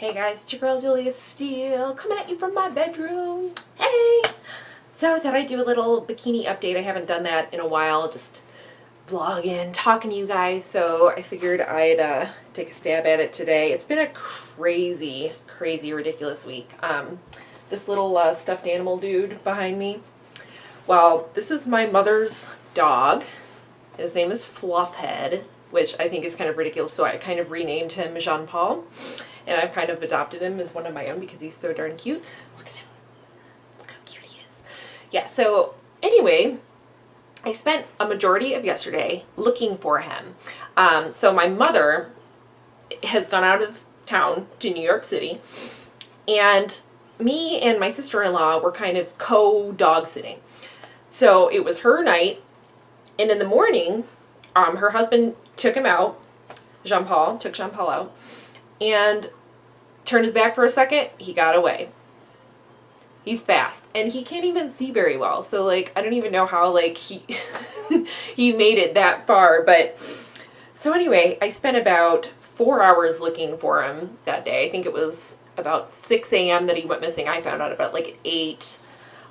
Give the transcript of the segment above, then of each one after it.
Hey guys, it's your girl Julia Steele coming at you from my bedroom. Hey! So I thought I'd do a little bikini update. I haven't done that in a while, just vlogging, talking to you guys. So I figured I'd take a stab at it today. It's been a crazy, ridiculous week. This little stuffed animal dude behind me, well, this is my mother's dog. His name is Fluffhead, which I think is kind of ridiculous, so I kind of renamed him Jean-Paul. And I've kind of adopted him as one of my own because he's so darn cute. Look at him. Look how cute he is. Yeah, so anyway, I spent a majority of yesterday looking for him. So my mother has gone out of town to New York City, and me and my sister-in-law were kind of co-dog sitting. So it was her night, and in the morning, her husband took him out. Took Jean-Paul out, and turned his back for a second. He got away. He's fast, and he can't even see very well. So like, I don't even know how like he he made it that far. But so anyway, I spent about 4 hours looking for him that day. I think it was about 6 a.m. that he went missing. I found out about like at 8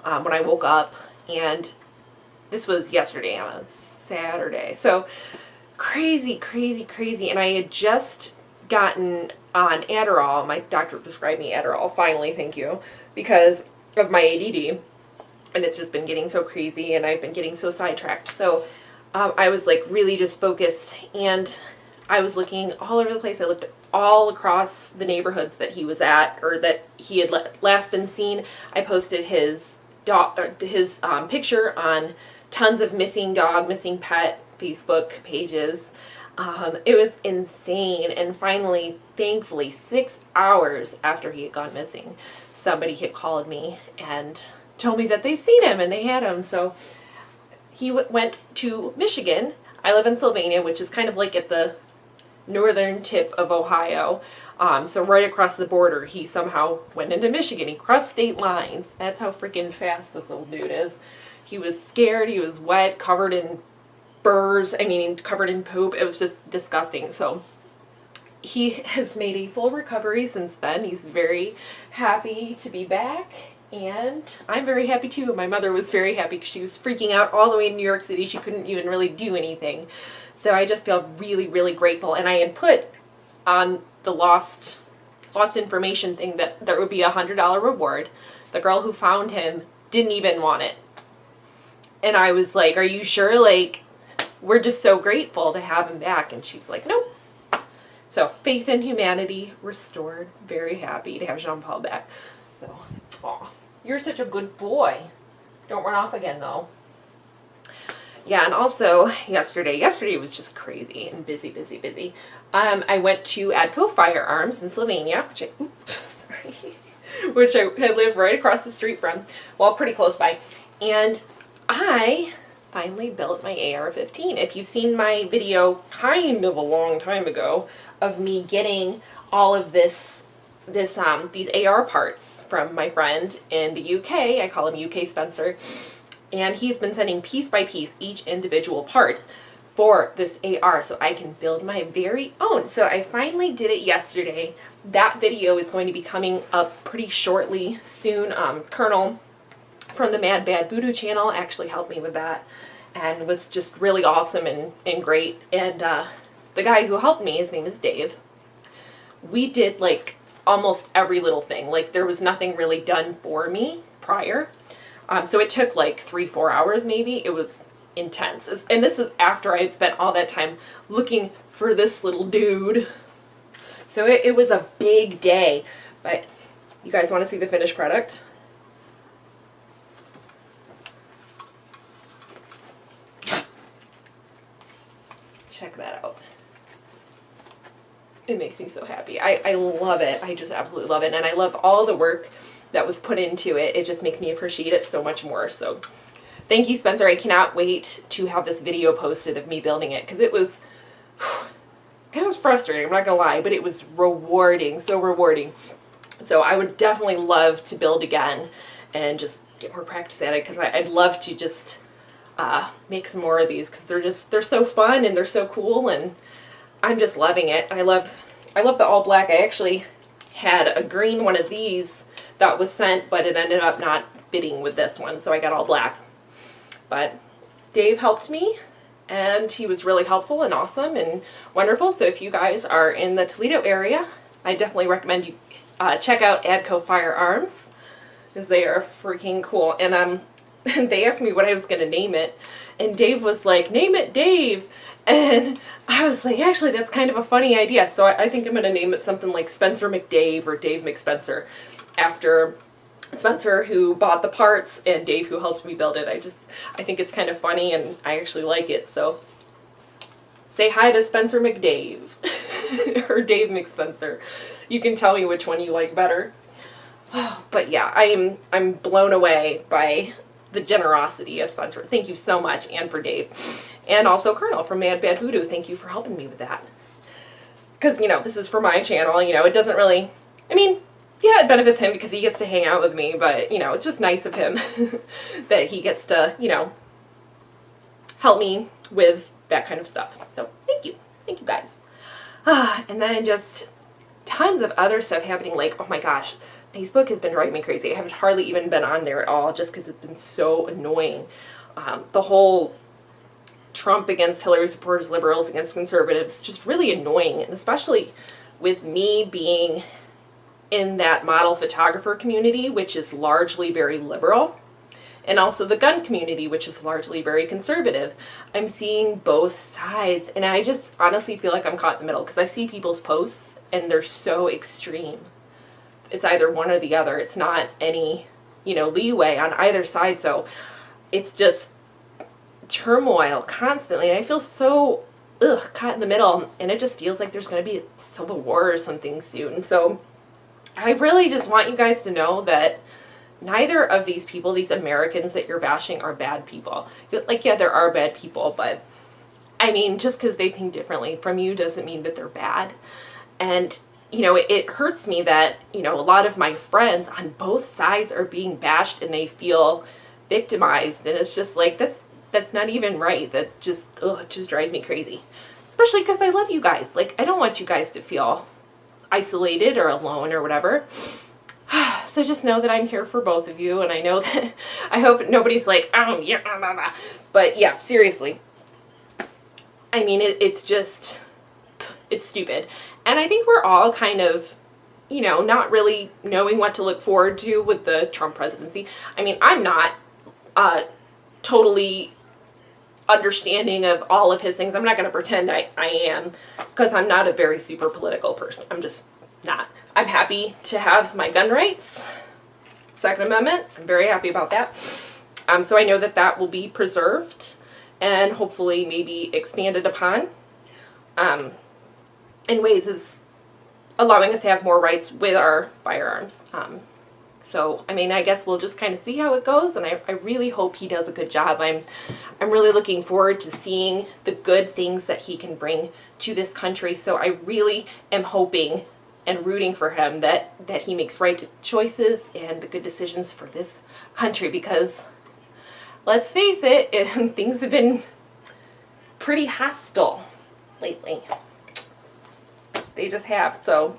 when I woke up, and this was yesterday on Saturday. So crazy. And I had just gotten on Adderall. My doctor prescribed me Adderall, finally, thank you, because of my ADD, and it's just been getting so crazy, and I've been getting so sidetracked. So I was like really just focused, and I was looking all over the place. I looked all across the neighborhoods that he was at, or that he had last been seen. I posted his picture on tons of missing dog, missing pet Facebook pages. It was insane, and finally, thankfully, 6 hours after he had gone missing, somebody had called me and told me that they've seen him and they had him. So he went to Michigan. I live in Sylvania, which is kind of like at the northern tip of Ohio. So right across the border, he somehow went into Michigan. He crossed state lines. That's how freaking fast this little dude is. He was scared. He was wet, covered in burrs, covered in poop. It was just disgusting. So he has made a full recovery since then. He's very happy to be back, and I'm very happy too. My mother was very happy because she was freaking out all the way in New York City. She couldn't even really do anything. So I just feel really grateful. And I had put on the lost information thing that there would be a $100 reward. The girl who found him didn't even want it. And I was like, are you sure? Like, we're just so grateful to have him back. And she's like, nope. So faith in humanity restored. Very happy to have Jean-Paul back. So, aw, you're such a good boy. Don't run off again, though. Yeah, and also yesterday was just crazy and busy. I went to Adco Firearms in Slovenia, which I live right across the street from, well, pretty close by, and I finally built my AR-15. If you've seen my video kind of a long time ago of me getting all of these AR parts from my friend in the UK, I call him UK Spencer, and he's been sending piece by piece each individual part for this AR so I can build my very own. So I finally did it yesterday. That video is going to be coming up pretty shortly soon. Colonel from the Mad Bad Voodoo channel actually helped me with that and was just really awesome and great. And the guy who helped me, his name is Dave. We did like almost every little thing. Like there was nothing really done for me prior. So it took like 3-4 hours maybe. It was intense. And this is after I had spent all that time looking for this little dude. So it was a big day. But you guys want to see the finished product? Check that out. It makes me so happy. I love it. I just absolutely love it. And I love all the work that was put into it. It just makes me appreciate it so much more. So thank you, Spencer. I cannot wait to have this video posted of me building it, because it was frustrating, I'm not gonna lie, but it was rewarding, so rewarding. So I would definitely love to build again and just get more practice at it, because I'd love to just make some more of these, because they're so fun and they're so cool, and I'm just loving it. I love the all black. I actually had a green one of these that was sent, but it ended up not fitting with this one, so I got all black. But Dave helped me, and he was really helpful and awesome and wonderful. So if you guys are in the Toledo area, I definitely recommend you check out Adco Firearms, because they are freaking cool. And they asked me what I was going to name it, and Dave was like, name it Dave. And I was like, actually, that's kind of a funny idea. So I think I'm going to name it something like Spencer McDave or Dave McSpencer, after Spencer, who bought the parts, and Dave, who helped me build it. I think it's kind of funny, and I actually like it. So say hi to Spencer McDave or Dave McSpencer. You can tell me which one you like better. But yeah, I'm blown away by the generosity of Spencer. Thank you so much, and for Dave. And also Colonel from Mad Bad Voodoo. Thank you for helping me with that. Because, you know, this is for my channel. You know, it doesn't really, I mean, yeah, it benefits him because he gets to hang out with me. But, you know, it's just nice of him that he gets to, you know, help me with that kind of stuff. So thank you. Thank you, guys. And then just tons of other stuff happening. Like, oh my gosh, Facebook has been driving me crazy. I haven't hardly even been on there at all just because it's been so annoying. The whole Trump against Hillary supporters, liberals against conservatives, just really annoying. And especially with me being in that model photographer community, which is largely very liberal, and also the gun community, which is largely very conservative. I'm seeing both sides, and I just honestly feel like I'm caught in the middle because I see people's posts and they're so extreme. It's either one or the other. It's not any, you know, leeway on either side. So it's just turmoil constantly. And I feel so caught in the middle. And it just feels like there's going to be a civil war or something soon. So I really just want you guys to know that neither of these people, these Americans that you're bashing, are bad people. Like, yeah, there are bad people, but I mean, just because they think differently from you doesn't mean that they're bad. And you know, it hurts me that, you know, a lot of my friends on both sides are being bashed and they feel victimized. And it's just like, that's not even right. That just, it just drives me crazy. Especially because I love you guys. Like, I don't want you guys to feel isolated or alone or whatever. So just know that I'm here for both of you. And I know that, I hope nobody's like, oh, yeah, blah, blah, blah. But yeah, seriously. I mean, it's just, it's stupid. And I think we're all kind of, you know, not really knowing what to look forward to with the Trump presidency. I mean, I'm not totally understanding of all of his things. I'm not going to pretend I am, because I'm not a very super political person. I'm just not. I'm happy to have my gun rights, Second Amendment. I'm very happy about that. So I know that that will be preserved and hopefully maybe expanded upon. In ways is allowing us to have more rights with our firearms. So, I mean, I guess we'll just kind of see how it goes, and I really hope he does a good job. I'm really looking forward to seeing the good things that he can bring to this country. So I really am hoping and rooting for him that he makes right choices and the good decisions for this country, because let's face it, things have been pretty hostile lately. They just have. So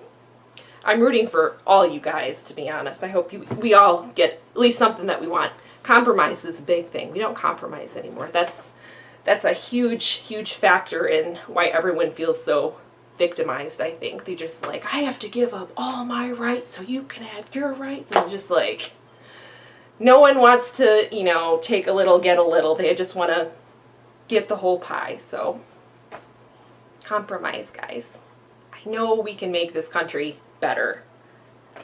I'm rooting for all you guys, to be honest. I hope we all get at least something that we want. Compromise is a big thing. We don't compromise anymore. That's a huge factor in why everyone feels so victimized, I think. They just like, I have to give up all my rights so you can have your rights. And it's just like, no one wants to, you know, take a little, get a little. They just want to get the whole pie. So compromise, guys. I know we can make this country better.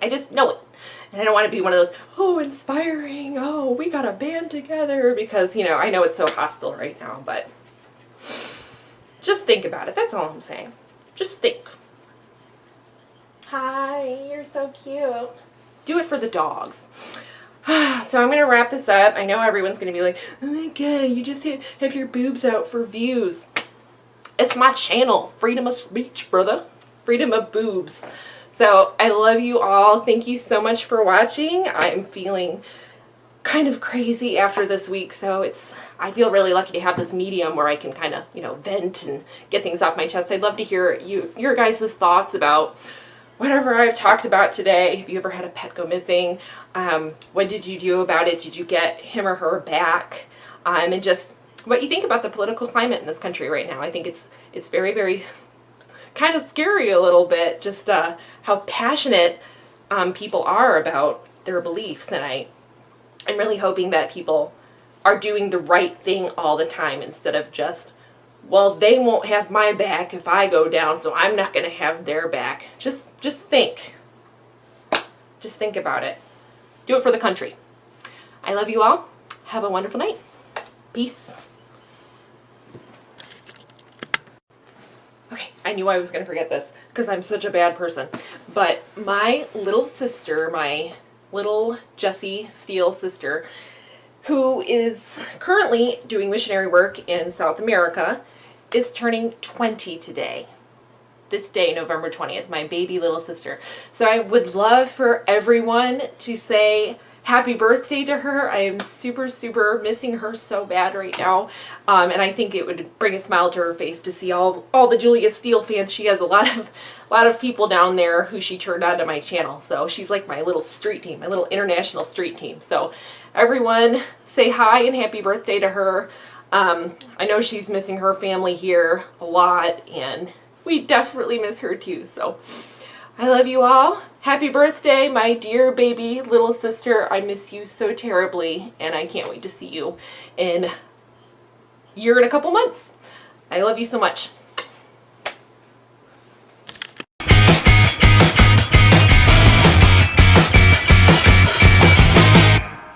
I just know it. And I don't want to be one of those, oh, inspiring, oh, we got to band together, because, you know, I know it's so hostile right now, but just think about it. That's all I'm saying. Just think. Hi, you're so cute. Do it for the dogs. So I'm going to wrap this up. I know everyone's going to be like, oh my God, you just have your boobs out for views. It's my channel. Freedom of speech, brother. Freedom of boobs. So I love you all. Thank you so much for watching. I'm feeling kind of crazy after this week, so I feel really lucky to have this medium where I can kind of, you know, vent and get things off my chest. I'd love to hear your guys' thoughts about whatever I've talked about today. Have you ever had a pet go missing? What did you do about it? Did you get him or her back? And just what you think about the political climate in this country right now. I think it's very, very kind of scary a little bit, just how passionate people are about their beliefs. And I'm really hoping that people are doing the right thing all the time instead of just, well, they won't have my back if I go down, so I'm not going to have their back. Just think. Just think about it. Do it for the country. I love you all. Have a wonderful night. Peace. Okay, I knew I was going to forget this because I'm such a bad person. But my little sister, my little Jessie Steele sister, who is currently doing missionary work in South America, is turning 20 today. This day, November 20th, my baby little sister. So I would love for everyone to say happy birthday to her. I am super, super missing her so bad right now. And I think it would bring a smile to her face to see all the Julia Steele fans. She has a lot of people down there who she turned on to my channel. So she's like my little street team, my little international street team. So everyone say hi and happy birthday to her. I know she's missing her family here a lot, and we desperately miss her too. So I love you all. Happy birthday, my dear baby little sister. I miss you so terribly, and I can't wait to see you in a couple months. I love you so much.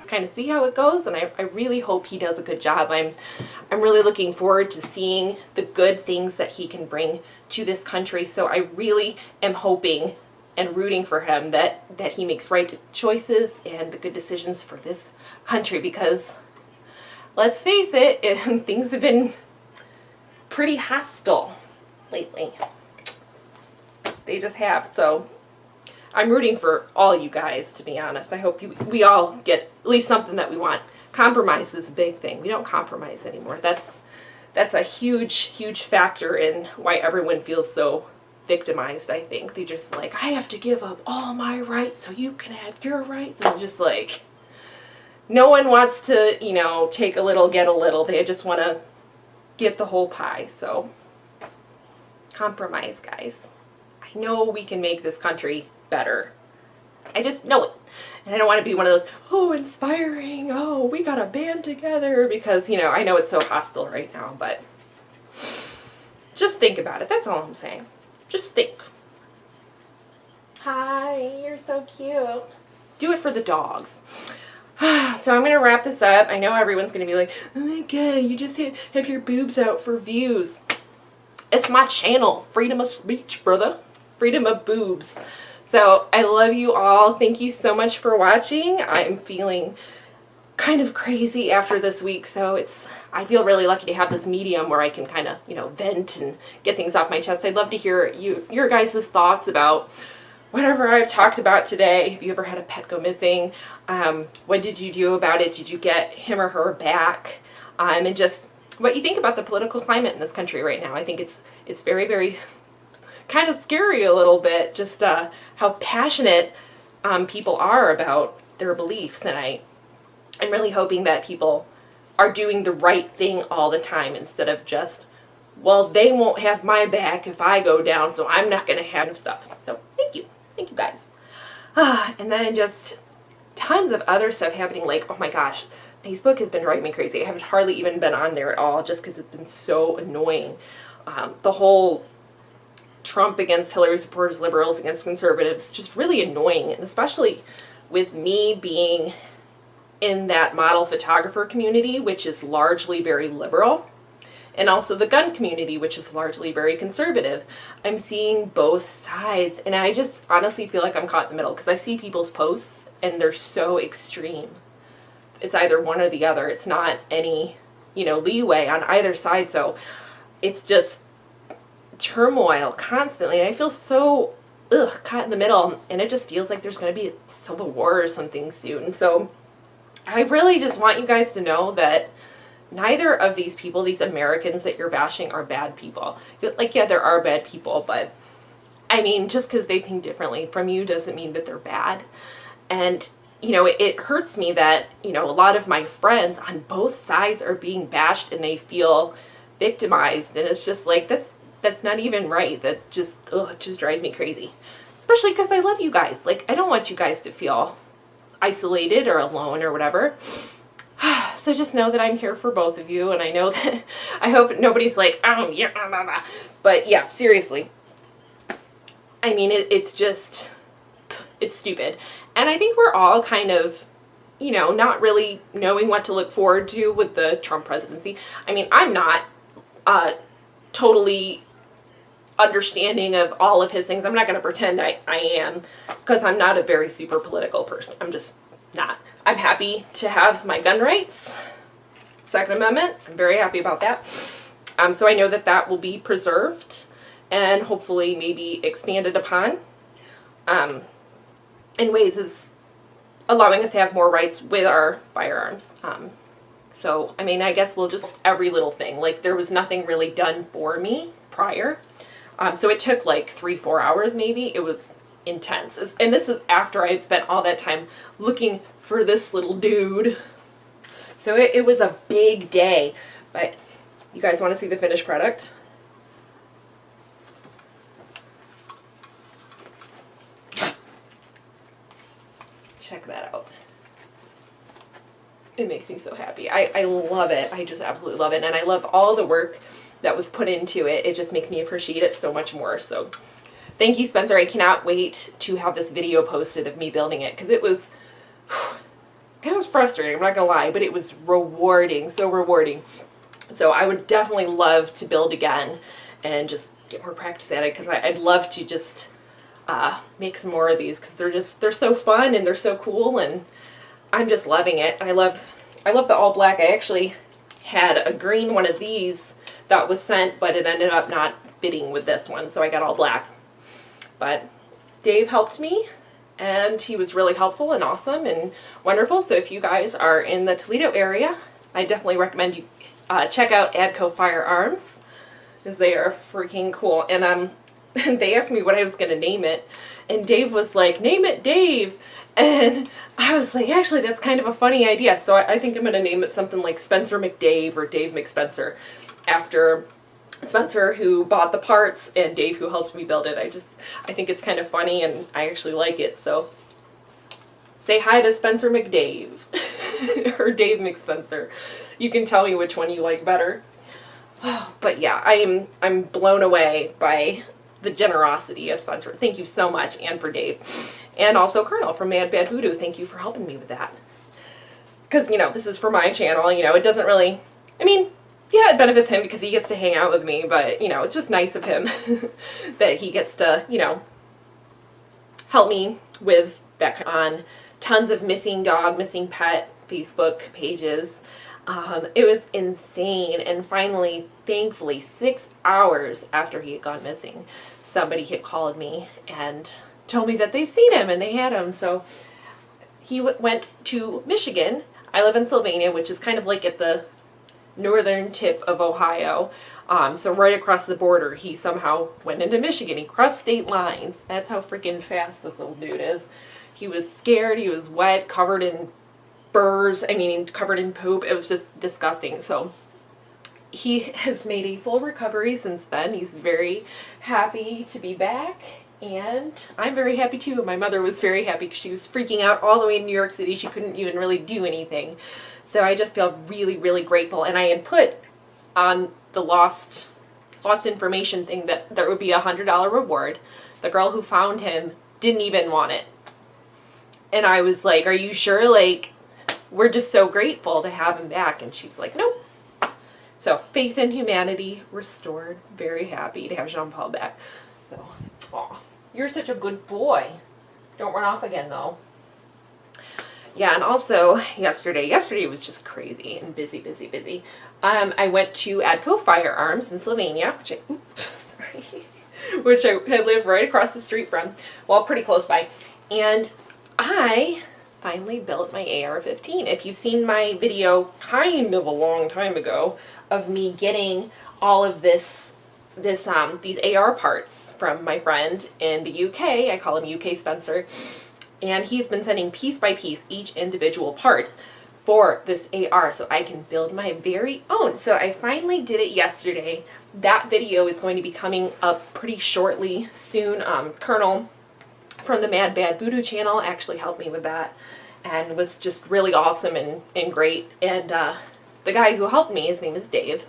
Kind of see how it goes, and I really hope he does a good job. I'm really looking forward to seeing the good things that he can bring to this country. So I really am hoping and rooting for him that he makes right choices and the good decisions for this country, because let's face it, things have been pretty hostile lately. They just have. So I'm rooting for all you guys, to be honest. I hope we all get at least something that we want. Compromise is a big thing. We don't compromise anymore. That's a huge, huge factor in why everyone feels so victimized, I think. They just like, I have to give up all my rights so you can have your rights. And it's just like, no one wants to, take a little, get a little. They just want to get the whole pie. So compromise, guys. I know we can make this country better. I just know it. And I don't want to be one of those, oh, inspiring, oh, we got to band together, because, I know it's so hostile right now, but just think about it. That's all I'm saying. Just think. Hi, you're so cute. Do it for the dogs. So I'm going to wrap this up. I know everyone's going to be like, oh my God, you just have your boobs out for views. It's my channel. Freedom of speech, brother. Freedom of boobs. So I love you all. Thank you so much for watching. I'm feeling kind of crazy after this week, so I feel really lucky to have this medium where I can kind of, vent and get things off my chest. I'd love to hear your guys' thoughts about whatever I've talked about today. Have you ever had a pet go missing? What did you do about it? Did you get him or her back? And just what you think about the political climate in this country right now. I think it's very, very kind of scary a little bit, just how passionate people are about their beliefs. And I'm really hoping that people are doing the right thing all the time instead of just, well, they won't have my back if I go down, so I'm not going to have stuff. So thank you guys. And then just tons of other stuff happening, like, oh my gosh, Facebook has been driving me crazy. I haven't hardly even been on there at all, just because it's been so annoying. The whole Trump against Hillary supporters, liberals against conservatives, just really annoying, and especially with me being in that model photographer community, which is largely very liberal, and also the gun community, which is largely very conservative. I'm seeing both sides, and I just honestly feel like I'm caught in the middle, because I see people's posts and they're so extreme. It's either one or the other. It's not any, leeway on either side. So it's just turmoil constantly. And I feel so caught in the middle, and it just feels like there's going to be a civil war or something soon. So I really just want you guys to know that neither of these people, these Americans that you're bashing, are bad people. Like, yeah, there are bad people, but I mean, just because they think differently from you doesn't mean that they're bad. And, you know, it hurts me that, you know, a lot of my friends on both sides are being bashed and they feel victimized. And it's just like, that's not even right. That just, it just drives me crazy. Especially because I love you guys. Like, I don't want you guys to feel isolated or alone or whatever. So just know that I'm here for both of you, and I know that I hope nobody's like, oh, yeah, blah, blah, blah. But yeah, seriously. I mean, it's just, it's stupid. And I think we're all kind of, you know, not really knowing what to look forward to with the Trump presidency. I mean, I'm not totally understanding of all of his things. I'm not going to pretend I am, because I'm not a very super political person. I'm just not. I'm happy to have my gun rights, Second Amendment. I'm very happy about that. So I know that that will be preserved and hopefully maybe expanded upon in ways as allowing us to have more rights with our firearms. So, I mean, I guess we'll just every little thing. Like, there was nothing really done for me prior. So it took like 3-4 hours maybe. It was intense. And this is after I had spent all that time looking for this little dude. So it was a big day. But you guys want to see the finished product? Check that out. It makes me so happy. I love it. I just absolutely love it. And I love all the work that was put into it. It just makes me appreciate it so much more. So thank you, Spencer. I cannot wait to have this video posted of me building it, because it was frustrating, I'm not gonna lie, but it was rewarding, so rewarding. So I would definitely love to build again and just get more practice at it, because I'd love to just make some more of these, because they're so fun and they're so cool, and I'm just loving it. I love the all black. I actually had a green one of these that was sent, but it ended up not fitting with this one, so I got all black. But Dave helped me, and he was really helpful and awesome and wonderful. So if you guys are in the Toledo area, I definitely recommend you check out Adco Firearms, because they are freaking cool. And they asked me what I was going to name it, and Dave was like, name it Dave. And I was like, actually, that's kind of a funny idea. So I think I'm going to name it something like Spencer McDave or Dave McSpencer, after Spencer, who bought the parts, and Dave, who helped me build it. I think it's kind of funny, and I actually like it. So say hi to Spencer McDave or Dave McSpencer. You can tell me which one you like better. But yeah, I'm blown away by the generosity of Spencer. Thank you so much, and for Dave. And also Colonel from Mad Bad Voodoo. Thank you for helping me with that. Because, you know, this is for my channel. You know, it doesn't really, I mean, yeah, it benefits him because he gets to hang out with me, but, you know, it's just nice of him that he gets to, you know, help me with back on tons of missing dog, missing pet Facebook pages. It was insane, and finally, thankfully, 6 hours after he had gone missing, somebody had called me and told me that they've seen him and they had him. So he went to Michigan. I live in Sylvania, which is kind of like at the northern tip of Ohio. So right across the border, he somehow went into Michigan. He crossed state lines. That's how freaking fast this little dude is. He was scared. He was wet, covered in burrs. I mean, covered in poop. It was just disgusting. So he has made a full recovery since then. He's very happy to be back, and I'm very happy too. My mother was very happy because she was freaking out all the way in New York City. She couldn't even really do anything. So I just feel really, really grateful. And I had put on the lost information thing that there would be a $100 reward. The girl who found him didn't even want it. And I was like, are you sure? Like, we're just so grateful to have him back. And she was like, nope. So faith in humanity restored. Very happy to have Jean-Paul back. So, aw, you're such a good boy. Don't run off again, though. Yeah, and also yesterday was just crazy and busy. I went to Adco Firearms in Slovenia, which I live right across the street from, well, pretty close by, and I finally built my AR-15. If you've seen my video kind of a long time ago of me getting all of this these AR parts from my friend in the UK. I call him UK Spencer. And he's been sending piece by piece each individual part for this AR so I can build my very own. So I finally did it yesterday. That video is going to be coming up pretty shortly soon. Colonel from the Mad Bad Voodoo channel actually helped me with that and was just really awesome and great. And the guy who helped me, his name is Dave.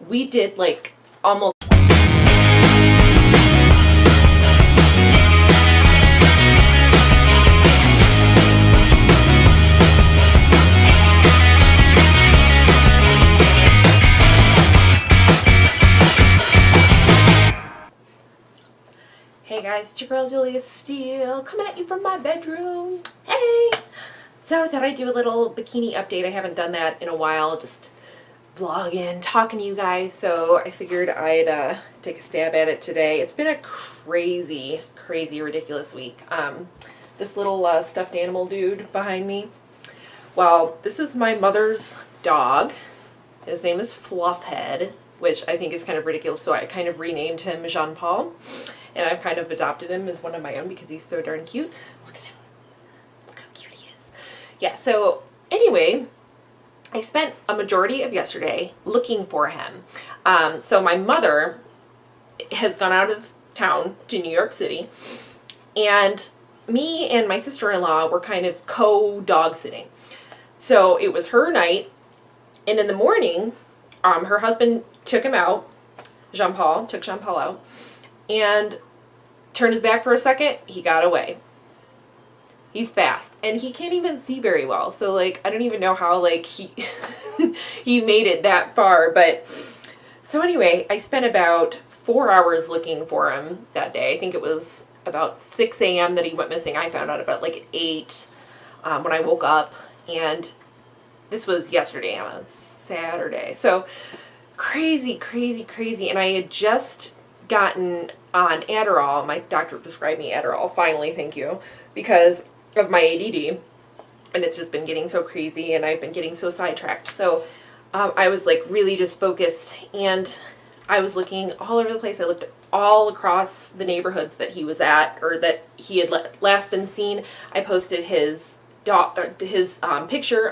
We did like almost Hey guys, it's your girl Julia Steele coming at you from my bedroom. Hey! So I thought I'd do a little bikini update. I haven't done that in a while, just vlogging, talking to you guys. So I figured I'd take a stab at it today. It's been a crazy, ridiculous week. This little stuffed animal dude behind me, well, this is my mother's dog. His name is Fluffhead, which I think is kind of ridiculous. So I kind of renamed him Jean-Paul. And I've kind of adopted him as one of my own because he's so darn cute. Look at him. Look how cute he is. Yeah, so anyway, I spent a majority of yesterday looking for him. So my mother has gone out of town to New York City. And me and my sister-in-law were kind of co-dog sitting. So it was her night. And in the morning, her husband took him out. Took Jean-Paul out. And turned his back for a second, he got away. He's fast. And he can't even see very well. So, like, I don't even know how, like, he he made it that far. But, so anyway, I spent about 4 hours looking for him that day. I think it was about 6 a.m. that he went missing. I found out about, like, at 8 when I woke up. And this was yesterday on a Saturday. So, crazy. And I had just gotten on Adderall. My doctor prescribed me Adderall, finally, thank you, because of my ADD, and it's just been getting so crazy, and I've been getting so sidetracked. So I was like really just focused, and I was looking all over the place. I looked all across the neighborhoods that he was at, or that he had last been seen. I posted his picture